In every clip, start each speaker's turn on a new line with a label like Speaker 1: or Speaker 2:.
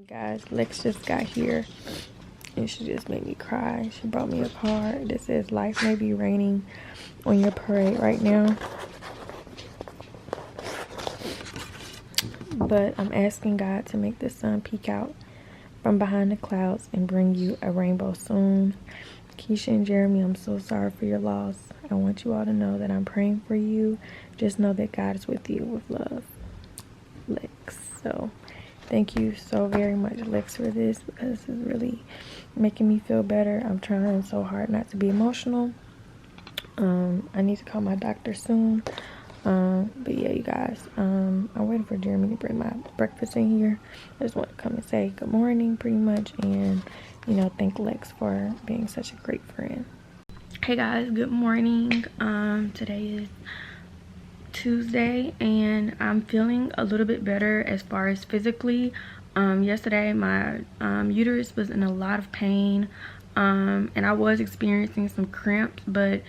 Speaker 1: Guys, Lex just got here and she just made me cry. She brought me a card that says life may be raining on your parade right now, but I'm asking God to make the sun peek out from behind the clouds and bring you a rainbow soon. Keesha and Jeremy, I'm so sorry for your loss. I want you all to know that I'm praying for you. Just know that God is with you. With love, Lex. So thank you so very much, Lex, for this, because this is really making me feel better. I'm trying so hard not to be emotional. I need to call my doctor soon. But yeah, you guys, I'm waiting for Jeremy to bring my breakfast in here. I just want to come and say good morning pretty much, and you know, thank Lex for being such a great friend. Hey guys, good morning. Today is Tuesday and I'm feeling a little bit better as far as physically. Yesterday my uterus was in a lot of pain, and I was experiencing some cramps, but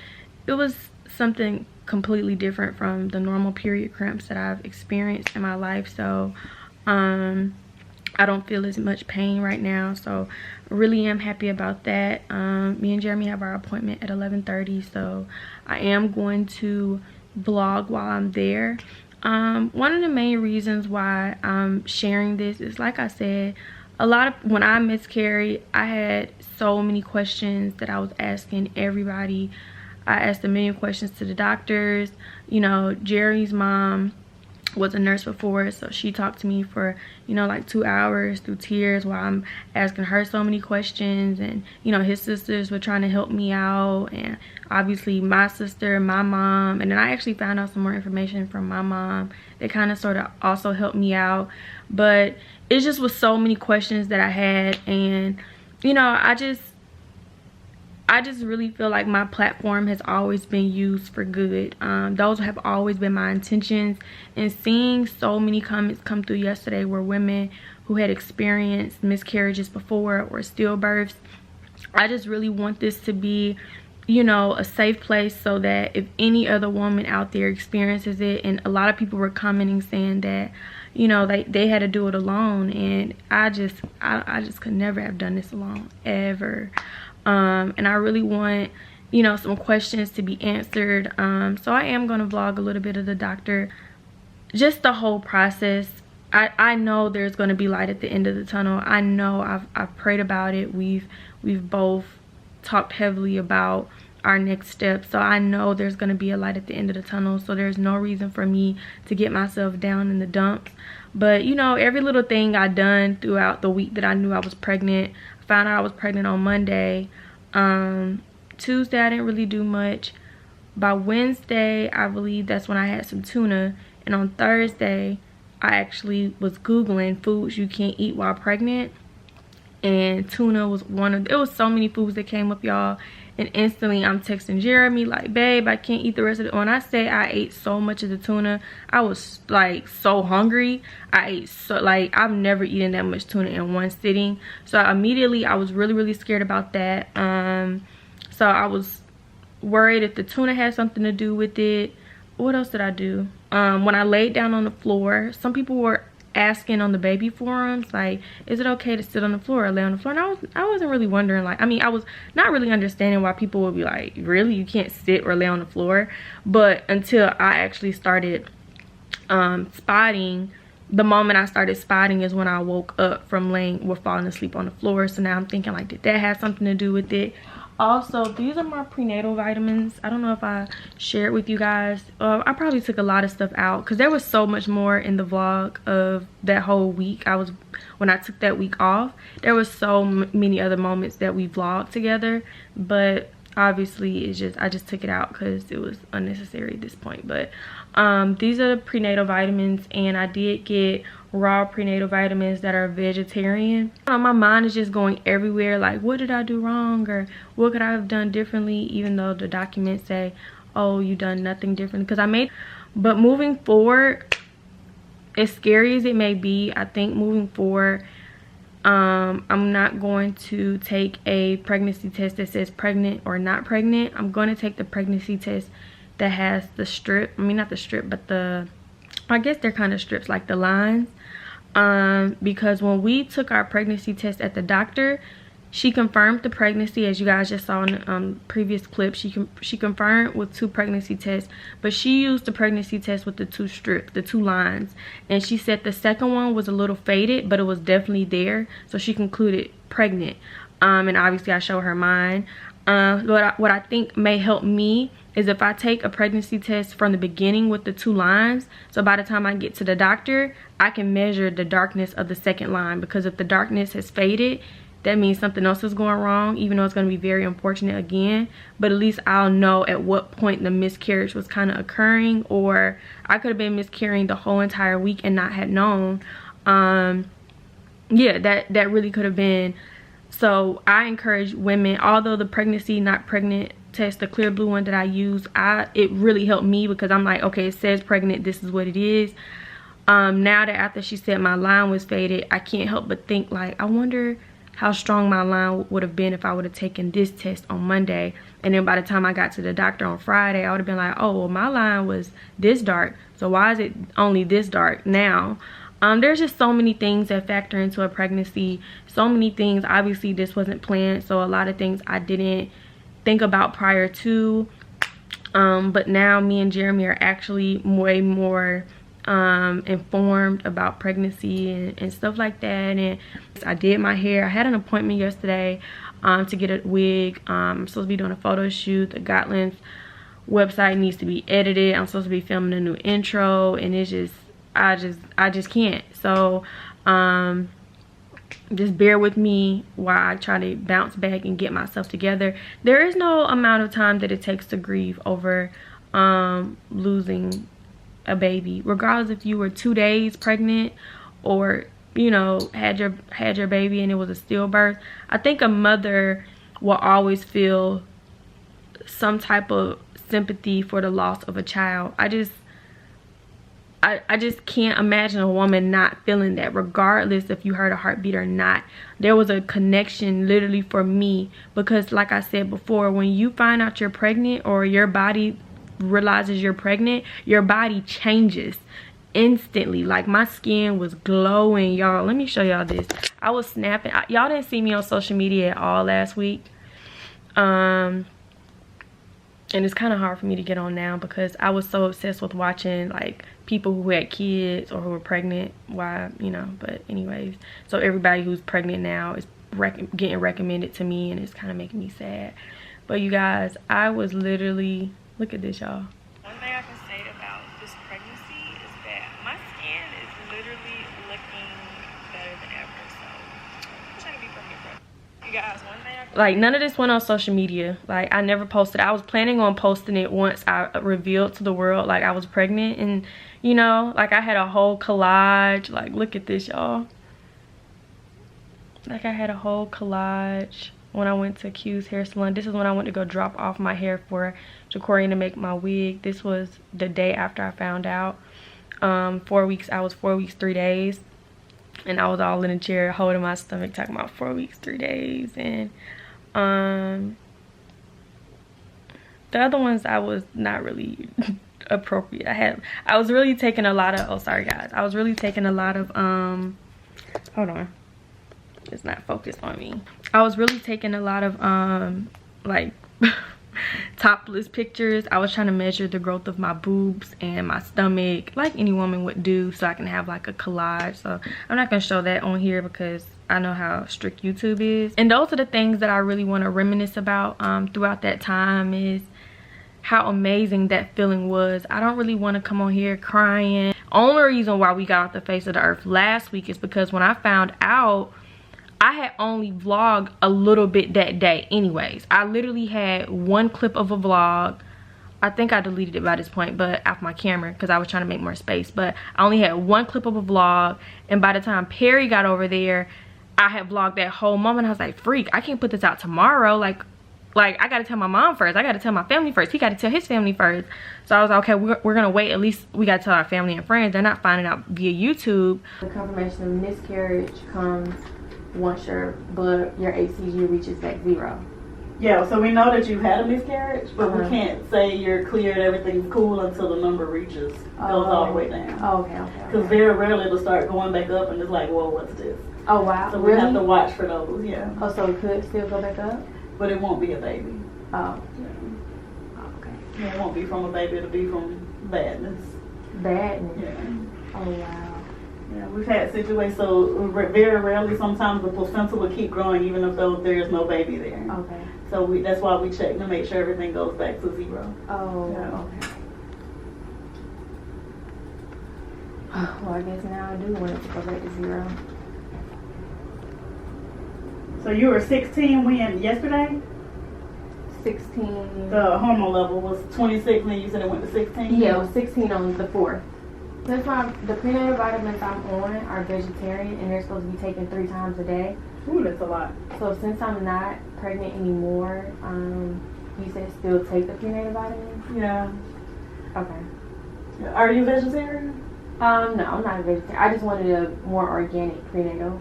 Speaker 1: it was something completely different from the normal period cramps that I've experienced in my life. So I don't feel as much pain right now, so I really am happy about that. Me and Jeremy have our appointment at 11:30, so I am going to vlog while I'm there. One of the main reasons why I'm sharing this is, like I said, when I miscarried, I had so many questions that I was asking everybody. I asked a million questions to the doctors. You know, Jerry's mom was a nurse before, so she talked to me for, you know, like 2 hours through tears while I'm asking her so many questions. And you know, his sisters were trying to help me out, and obviously my sister, my mom, and then I actually found out some more information from my mom that kind of sort of also helped me out. But it just was so many questions that I had, and you know, I just really feel like my platform has always been used for good. Those have always been my intentions, and seeing so many comments come through yesterday where women who had experienced miscarriages before or stillbirths, I just really want this to be, you know, a safe place, so that if any other woman out there experiences it, and a lot of people were commenting saying that, you know, they had to do it alone, and I just could never have done this alone, ever. And I really want, you know, some questions to be answered. So I am going to vlog a little bit of the doctor, just the whole process. I know there's going to be light at the end of the tunnel. I know I've prayed about it. We've both talked heavily about our next steps, so I know there's going to be a light at the end of the tunnel. So there's no reason for me to get myself down in the dumps. But you know, every little thing I done throughout the week that I knew I was pregnant, I found out I was pregnant on Monday. Tuesday I didn't really do much. By Wednesday, I believe that's when I had some tuna, and on Thursday I actually was googling foods you can't eat while pregnant, and tuna was one of, it was so many foods that came up, y'all. And instantly I'm texting Jeremy like, babe, I can't eat the rest of it. When I say I ate so much of the tuna, I was like so hungry. I ate so, like, I've never eaten that much tuna in one sitting. So immediately I was really scared about that. So I was worried if the tuna had something to do with it. What else did I do? When I laid down on the floor, some people were asking on the baby forums, like, is it okay to sit on the floor or lay on the floor? And I wasn't really wondering, like, I mean, I was not really understanding why people would be like, really, you can't sit or lay on the floor? But until I actually started spotting, the moment I started spotting is when I woke up from falling asleep on the floor. So now I'm thinking, like, did that have something to do with it? Also, these are my prenatal vitamins. I don't know if I shared with you guys. I probably took a lot of stuff out because there was so much more in the vlog of that whole week. When I took that week off, there was so many other moments that we vlogged together, but obviously I just took it out because it was unnecessary at this point. But these are the prenatal vitamins, and I did get raw prenatal vitamins that are vegetarian. My mind is just going everywhere, like, what did I do wrong, or what could I have done differently, even though the documents say, oh, you done nothing different. But moving forward, as scary as it may be, I think moving forward, I'm not going to take a pregnancy test that says pregnant or not pregnant. I'm going to take the pregnancy test that has the strip, I mean, not the strip, but I guess they're kind of strips, like the lines. because when we took our pregnancy test at the doctor, she confirmed the pregnancy, as you guys just saw in the previous clip. She confirmed with 2 pregnancy tests, but she used the pregnancy test with the 2 strips, the 2 lines, and she said the second one was a little faded, but it was definitely there, so she concluded pregnant. And obviously I showed her mine. What I think may help me is if I take a pregnancy test from the beginning with the 2 lines, so by the time I get to the doctor, I can measure the darkness of the second line, because if the darkness has faded, that means something else is going wrong, even though it's going to be very unfortunate again. But at least I'll know at what point the miscarriage was kind of occurring, or I could have been miscarrying the whole entire week and not had known. Yeah, that really could have been. So I encourage women, although the pregnancy not pregnant test, the clear blue one that I use, it really helped me, because I'm like, okay, it says pregnant, this is what it is. Now that after she said my line was faded, I can't help but think, like, I wonder how strong my line would have been if I would have taken this test on Monday. And then by the time I got to the doctor on Friday, I would have been like, oh, well, my line was this dark, so why is it only this dark now? There's just so many things that factor into a pregnancy, so many things. Obviously this wasn't planned, so a lot of things I didn't think about prior to, but now me and Jeremy are actually way more informed about pregnancy and stuff like that. And I did my hair. I had an appointment yesterday to get a wig. I'm supposed to be doing a photo shoot. The Gotland's website needs to be edited. I'm supposed to be filming a new intro, and it's just I just can't. So just bear with me while I try to bounce back and get myself together. There is no amount of time that it takes to grieve over losing a baby, regardless if you were 2 days pregnant or, you know, had your baby and it was a stillbirth. I think a mother will always feel some type of sympathy for the loss of a child. I just can't imagine a woman not feeling that, regardless if you heard a heartbeat or not. There was a connection literally for me, because like I said before, when you find out you're pregnant, or your body realizes you're pregnant, your body changes instantly. Like, my skin was glowing, y'all. Let me show y'all this. I was snapping. Y'all didn't see me on social media at all last week, and it's kind of hard for me to get on now, because I was so obsessed with watching like people who had kids or who were pregnant. Why, you know, but anyways, so everybody who's pregnant now is getting recommended to me, and it's kind of making me sad. But you guys, I was literally, look at this, y'all. One thing I can say about this pregnancy is that my skin is literally looking better than ever. So I'm trying to be pregnant. You guys, one thing I can, like, none of this went on social media. Like, I never posted. I was planning on posting it once I revealed to the world like I was pregnant, and you know, like, I had a whole collage. Like, look at this, y'all. Like, I had a whole collage when I went to Q's hair salon. This is when I went to go drop off my hair for Jacorian to make my wig. This was the day after I found out. 4 weeks. I was 4 weeks 3 days, and I was all in a chair holding my stomach talking about 4 weeks 3 days. And the other ones I was not really appropriate. I was really taking a lot of, oh sorry guys, I was really taking a lot of hold on, it's not focused on me. I was really taking a lot of like topless pictures. I was trying to measure the growth of my boobs and my stomach, like any woman would do, so I can have like a collage. So I'm not gonna show that on here because I know how strict YouTube is. And those are the things that I really want to reminisce about throughout that time, is how amazing that feeling was. I don't really want to come on here crying. Only reason why we got off the face of the earth last week is because when I found out, I had only vlogged a little bit that day anyways. I literally had one clip of a vlog. I think I deleted it by this point, but off my camera because I was trying to make more space. But I only had one clip of a vlog, and by the time Perry got over there, I had vlogged that whole moment. I was like, freak, I can't put this out tomorrow. Like I gotta tell my mom first. I gotta tell my family first. He gotta tell his family first. So I was like, okay, we're gonna wait. At least we gotta tell our family and friends. They're not finding out via YouTube. The confirmation of miscarriage comes once your HCG reaches back 0.
Speaker 2: Yeah, so we know that you've had a miscarriage, but we can't say you're cleared, everything's cool until the number goes all the way down.
Speaker 1: Oh, okay.
Speaker 2: Because very rarely it'll start going back up and it's like, whoa, what's this?
Speaker 1: Oh, wow.
Speaker 2: So we have to watch for those, yeah.
Speaker 1: Oh, so it could still go back up?
Speaker 2: But it won't be a baby.
Speaker 1: Oh.
Speaker 2: Yeah.
Speaker 1: Oh, okay.
Speaker 2: Yeah, it won't be from a baby, it'll be from badness.
Speaker 1: Badness?
Speaker 2: Yeah.
Speaker 1: Oh, wow.
Speaker 2: Yeah, we've had situations, so very rarely sometimes the placenta will keep growing even if there is no baby there.
Speaker 1: Okay.
Speaker 2: So that's why we check to make sure everything goes back to 0.
Speaker 1: Oh,
Speaker 2: yeah.
Speaker 1: Okay. Well, I guess now I do want it to go back to 0.
Speaker 2: So you were 16 when yesterday?
Speaker 1: 16.
Speaker 2: The hormone level was 26 and then you said it went to 16?
Speaker 1: Yeah, it was 16 on the 4th. That's why the prenatal vitamins I'm on are vegetarian and they're supposed to be taken 3 times a day.
Speaker 2: Ooh, that's a lot.
Speaker 1: So since I'm not pregnant anymore, you said still take the prenatal vitamins?
Speaker 2: Yeah.
Speaker 1: Okay.
Speaker 2: Yeah. Are you vegetarian?
Speaker 1: No, I'm not a vegetarian. I just wanted a more organic prenatal.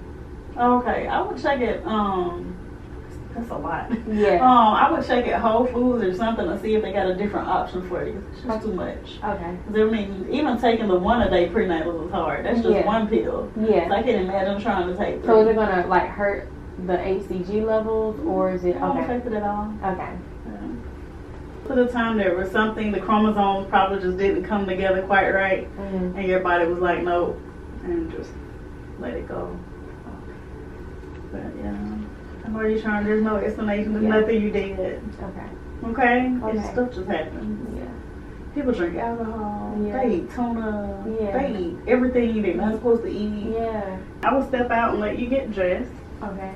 Speaker 2: Okay, I would check it. That's a lot.
Speaker 1: Yeah.
Speaker 2: I would check at Whole Foods or something to see if they got a different option for you. It's just too much.
Speaker 1: Okay.
Speaker 2: I mean, even taking the 1-a-day prenatal is hard. That's just one pill.
Speaker 1: Yeah.
Speaker 2: So I can't imagine trying to take 3.
Speaker 1: So is it gonna like hurt the HCG levels, or is it
Speaker 2: It won't affect it at all.
Speaker 1: Okay.
Speaker 2: For the time there was something, the chromosomes probably just didn't come together quite right, and your body was like, nope, and just let it go. But yeah, I know you're trying. There's no explanation. There's nothing you did. Okay. It's stuff just happens.
Speaker 1: Yeah.
Speaker 2: People drink alcohol.
Speaker 1: Yeah.
Speaker 2: They eat tuna.
Speaker 1: Yeah.
Speaker 2: They eat everything they're not supposed to eat.
Speaker 1: Yeah.
Speaker 2: I will step out and let you get dressed.
Speaker 1: Okay.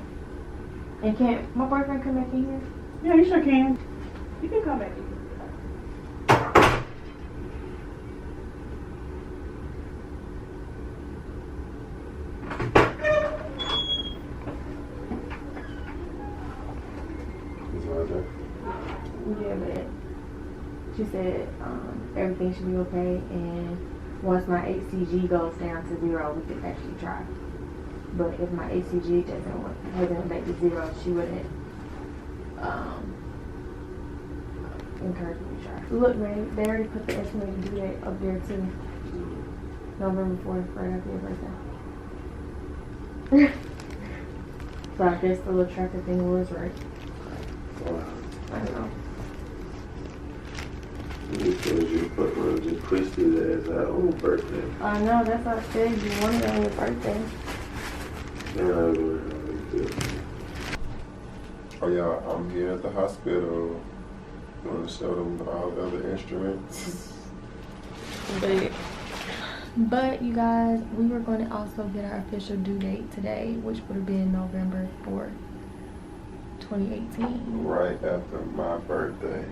Speaker 1: And can't my boyfriend come back in here?
Speaker 2: Yeah, you sure can. You can come back in.
Speaker 1: Yeah, but she said everything should be okay, and once my HCG goes down to 0, we could actually try. But if my HCG hasn't went back to 0, she wouldn't encourage me to try. Look, man, they already put the estimated due date up there too. November 4th, right after your birthday. So I guess the little tracker thing was right. I don't know.
Speaker 3: You told you to just push his ass out on your birthday.
Speaker 1: I know, that's what I said. You wanted it on your birthday.
Speaker 3: Oh yeah, I'm here at the hospital. Going to show them all the other instruments.
Speaker 1: But you guys, we were going to also get our official due date today, which would have been November 4th, 2018.
Speaker 3: Right after my birthday.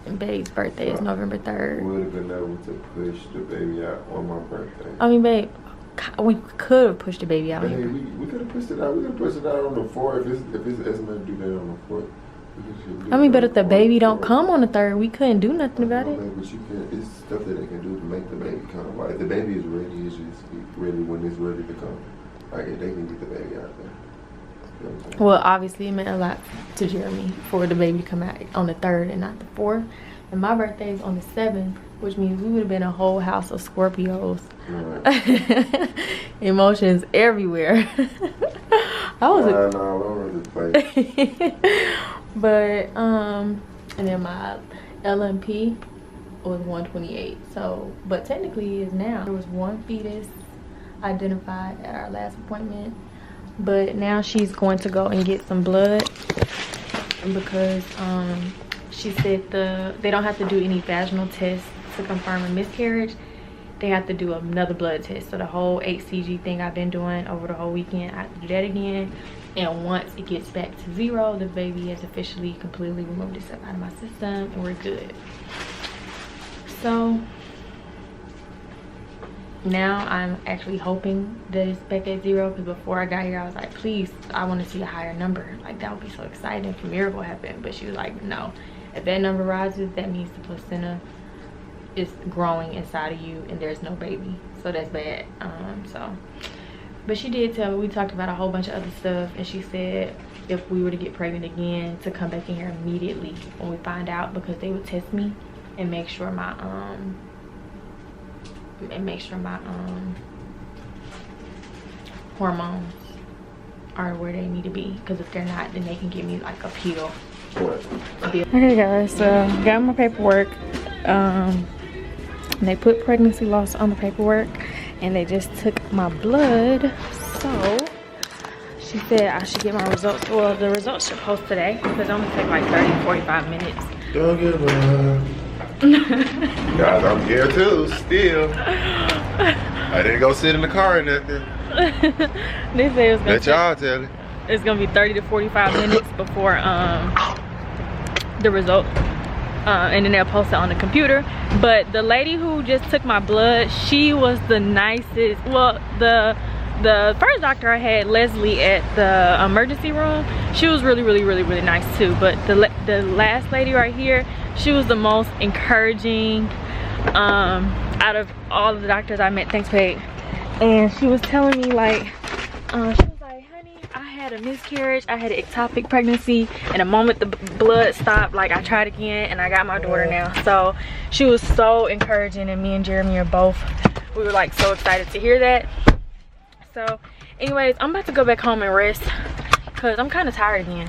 Speaker 1: And Babe's birthday is November 3rd.
Speaker 3: We would have been able to push the baby out on my birthday.
Speaker 1: I mean, babe, we could have pushed the baby out.
Speaker 3: Hey, we could have pushed it out. We could have pushed it out on the 4th if it's estimated due date on the 4th.
Speaker 1: I mean, but if the baby don't come on the 3rd, we couldn't do nothing about it.
Speaker 3: But you can. It's stuff that they can do to make the baby come. Like if the baby is ready, it's just ready when it's ready to come. Like if they can get the baby out there. You know what I'm saying?
Speaker 1: Well, obviously, it meant a lot to Jeremy for the baby to come out on the 3rd and not the 4th. And my birthday is on the 7th, which means we would have been a whole house of Scorpios. Right. Emotions everywhere. I was
Speaker 3: all over the place.
Speaker 1: But and then my LMP was 128. So, but technically is now. There was one fetus identified at our last appointment, but now she's going to go and get some blood because she said they don't have to do any vaginal tests to confirm a miscarriage. They have to do another blood test. So the whole HCG thing I've been doing over the whole weekend, I have to do that again. And once it gets back to 0, the baby has officially completely removed itself out of my system and we're good. So now I'm actually hoping that it's back at 0, because before I got here I was like, please, I want to see a higher number. Like that would be so exciting if a miracle happened. But she was like, no, if that number rises, that means the placenta is growing inside of you and there's no baby, so that's bad. So But she did tell me, we talked about a whole bunch of other stuff, and she said if we were to get pregnant again, to come back in here immediately when we find out, because they would test me and make sure my hormones are where they need to be, because if they're not, then they can give me like a pill. Okay guys, so got my paperwork. They put pregnancy loss on the paperwork, and they just took my blood. So she said I should get my results. Well, the results should post today, because I'm gonna take like 30-45 minutes.
Speaker 3: Don't give up. Guys, I'm here too, still. I didn't go sit in the car or nothing.
Speaker 1: They say it's gonna
Speaker 3: let y'all tell it.
Speaker 1: It's gonna be 30 to 45 minutes before the result, and then they'll post it on the computer. But the lady who just took my blood, she was the nicest. Well, the first doctor I had, Leslie, at the emergency room, she was really nice too. But the last lady right here, she was the most encouraging out of all of the doctors I met. Thanks, Paige. And she was telling me like, she was like, honey, I had a miscarriage, I had an ectopic pregnancy, and the moment the blood stopped, like I tried again and I got my daughter now. So she was so encouraging, and me and Jeremy are both, we were like so excited to hear that. So anyways, I'm about to go back home and rest, because I'm kind of tired again.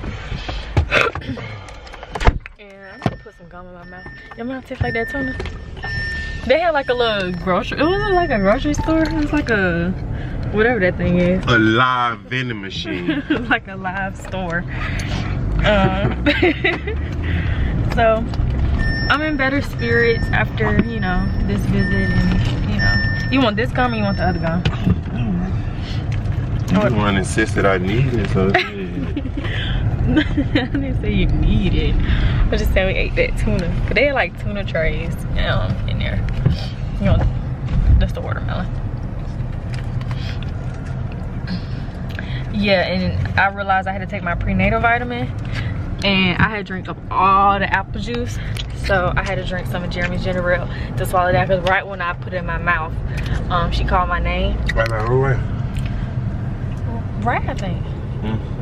Speaker 1: And I'm gonna put some gum in my mouth. Your mouth tastes like that tuna? They had like a little grocery, it wasn't like a grocery store, it was like a, whatever that thing is.
Speaker 3: A live vending machine.
Speaker 1: Like a live store. So I'm in better spirits after, you know, this visit, and you know. You want this gum or you want the other gum?
Speaker 3: You the one insisted I need it, so
Speaker 1: I didn't say you need it. I just said we ate that tuna. Cause they had like tuna trays in there. You know, that's the watermelon. Yeah, and I realized I had to take my prenatal vitamin, and I had drank up all the apple juice, so I had to drink some of Jeremy's ginger ale to swallow that. Because right when I put it in my mouth, she called my name.
Speaker 3: Right now, right.
Speaker 1: Right, I think.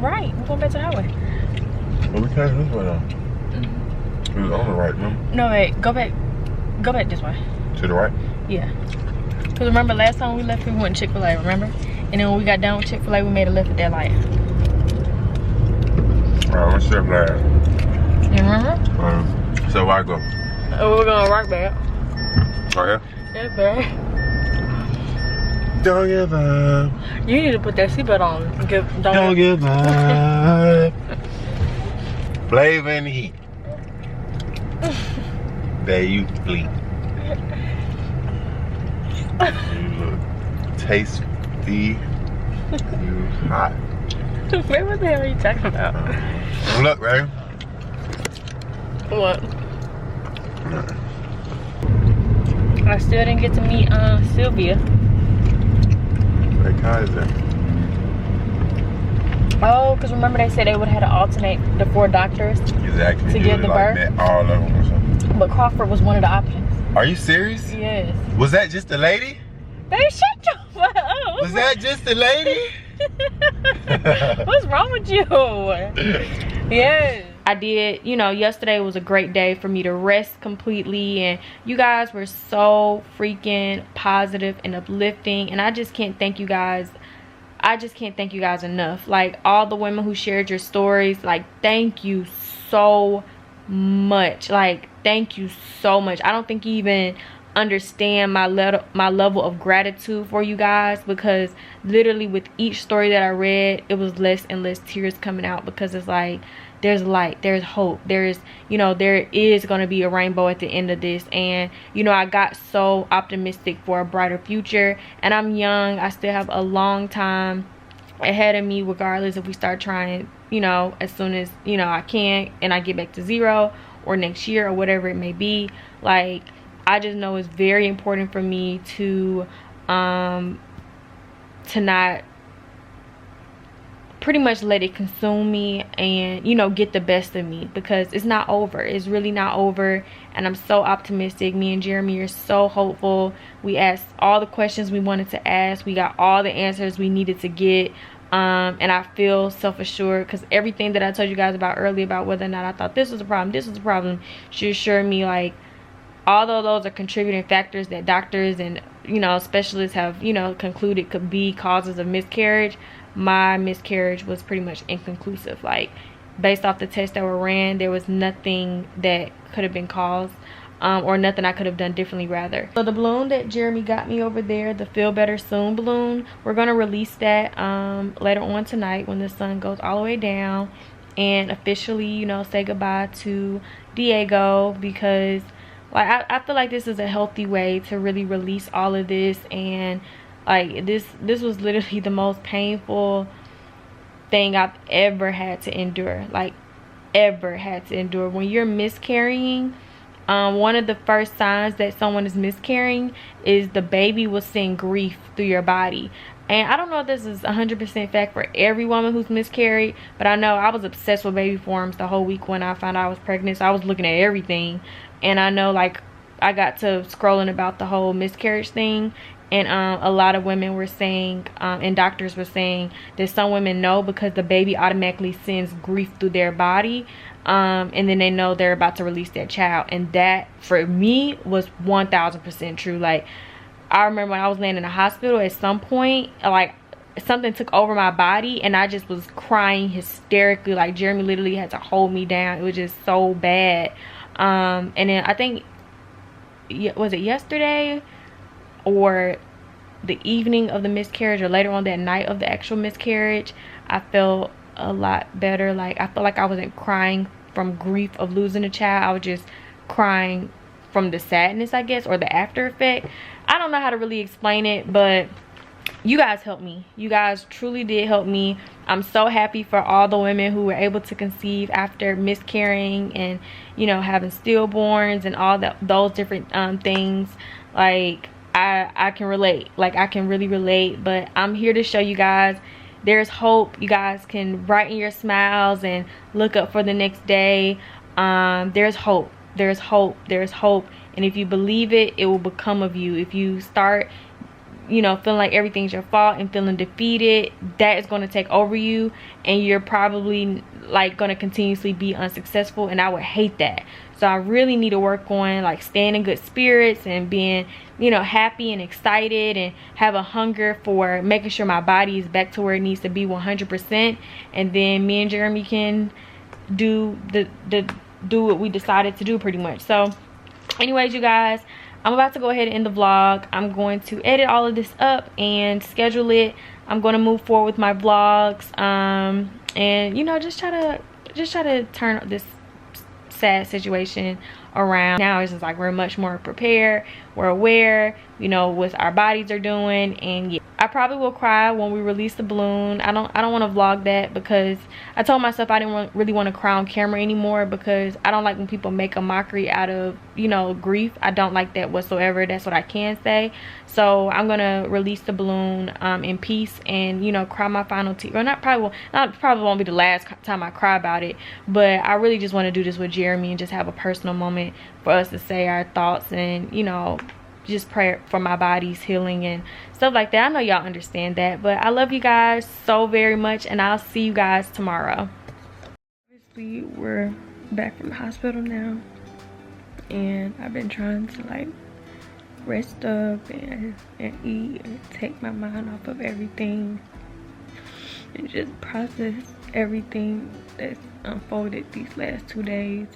Speaker 1: Right, we're going back to the highway.
Speaker 3: Well, we came this way now. We was on the right, remember?
Speaker 1: No, wait, go back this way.
Speaker 3: To the right?
Speaker 1: Yeah. Because remember last time we left, we went to Chick-fil-A, remember? And then when we got done with Chick-fil-A, we made a left at that light.
Speaker 3: Alright, what's up, lad?
Speaker 1: You remember?
Speaker 3: So I go.
Speaker 1: Oh, we're going right back.
Speaker 3: Oh, yeah?
Speaker 1: Yeah, back.
Speaker 3: Don't give up.
Speaker 1: You need to put that seatbelt on.
Speaker 3: Don't give up. Flavor and heat. There you bleed. You look tasty. You hot.
Speaker 1: Wait, what the hell are you talking about?
Speaker 3: Look, right?
Speaker 1: What? I still didn't get to meet Sylvia.
Speaker 3: Like Kaiser.
Speaker 1: Oh, because remember they said they would have had to alternate the 4 doctors
Speaker 3: Exactly.
Speaker 1: to give the birth?
Speaker 3: Met all of them or something.
Speaker 1: But Crawford was one of the options.
Speaker 3: Are you serious?
Speaker 1: Yes.
Speaker 3: Was that just the lady?
Speaker 1: Baby, shut your butt up.
Speaker 3: Was that just the lady?
Speaker 1: What's wrong with you? Yes. I did, you know, yesterday was a great day for me to rest completely, and you guys were so freaking positive and uplifting, and I just can't thank you guys. I just can't thank you guys enough. Like, all the women who shared your stories, like, thank you so much. Like, thank you so much. I don't think you even understand my level of gratitude for you guys, because literally with each story that I read, it was less and less tears coming out, because it's like, there's light, there's hope, there's, you know, there is going to be a rainbow at the end of this. And you know, I got so optimistic for a brighter future, and I'm young, I still have a long time ahead of me, regardless if we start trying, you know, as soon as, you know, I can, and I get back to 0, or next year, or whatever it may be. Like, I just know it's very important for me to not pretty much let it consume me and, you know, get the best of me, because it's not over. It's really not over. And I'm so optimistic. Me and Jeremy are so hopeful. We asked all the questions we wanted to ask. We got all the answers we needed to get. And I feel self-assured, because everything that I told you guys about earlier about whether or not I thought this was a problem, she assured me, like, although those are contributing factors that doctors and, you know, specialists have, you know, concluded could be causes of miscarriage, my miscarriage was pretty much inconclusive. Like, based off the tests that were ran, there was nothing that could have been caused, or nothing I could have done differently, rather. So the balloon that Jeremy got me over there, the Feel Better Soon balloon, we're gonna release that later on tonight when the sun goes all the way down, and officially, you know, say goodbye to Diego, because like I feel like this is a healthy way to really release all of this. And like this was literally the most painful thing I've ever had to endure, like ever had to endure. When you're miscarrying, one of the first signs that someone is miscarrying is the baby will send grief through your body. And I don't know if this is 100% fact for every woman who's miscarried, but I know I was obsessed with baby forms the whole week when I found out I was pregnant. So I was looking at everything, and I know, like, I got to scrolling about the whole miscarriage thing, and a lot of women were saying, and doctors were saying that some women know because the baby automatically sends grief through their body, and then they know they're about to release their child. And that for me was 1000% true. Like, I remember when I was laying in the hospital, at some point, like, something took over my body and I just was crying hysterically. Like, Jeremy literally had to hold me down. It was just so bad. And then I think, was it yesterday or the evening of the miscarriage, or later on that night of the actual miscarriage, I felt a lot better. Like, I felt like I wasn't crying from grief of losing a child. I was just crying from the sadness, I guess, or the after effect. I don't know how to really explain it, but you guys helped me. You guys truly did help me. I'm so happy for all the women who were able to conceive after miscarrying and, you know, having stillborns and all that, those different things. Like, I can relate. Like, I can really relate. But I'm here to show you guys there's hope. You guys can brighten your smiles and look up for the next day. There's hope. There's hope. There's hope. And if you believe it, it will become of you. If you start, you know, feeling like everything's your fault and feeling defeated, that is going to take over you, and you're probably like going to continuously be unsuccessful, and I would hate that. So I really need to work on, like, staying in good spirits and being, you know, happy and excited, and have a hunger for making sure my body is back to where it needs to be 100%. And then me and Jeremy can do do what we decided to do, pretty much. So anyways, you guys, I'm about to go ahead and end the vlog. I'm going to edit all of this up and schedule it. I'm going to move forward with my vlogs, and, you know, just try to turn this sad situation around. Now it's just like we're much more prepared, we're aware, you know, what our bodies are doing. And yeah, I probably will cry when we release the balloon. I don't want to vlog that, because I told myself I didn't really want to cry on camera anymore, because I don't like when people make a mockery out of, you know, grief. I don't like that whatsoever. That's what I can say. So I'm gonna release the balloon in peace, and, you know, cry my final tear. Well, probably won't be the last time I cry about it, but I really just want to do this with Jeremy and just have a personal moment for us to say our thoughts, and, you know, just pray for my body's healing and stuff like that. I know y'all understand that, but I love you guys so very much, and I'll see you guys tomorrow. Obviously, we're back from the hospital now, and I've been trying to, like, rest up and eat and take my mind off of everything and just process everything that's unfolded these last 2 days.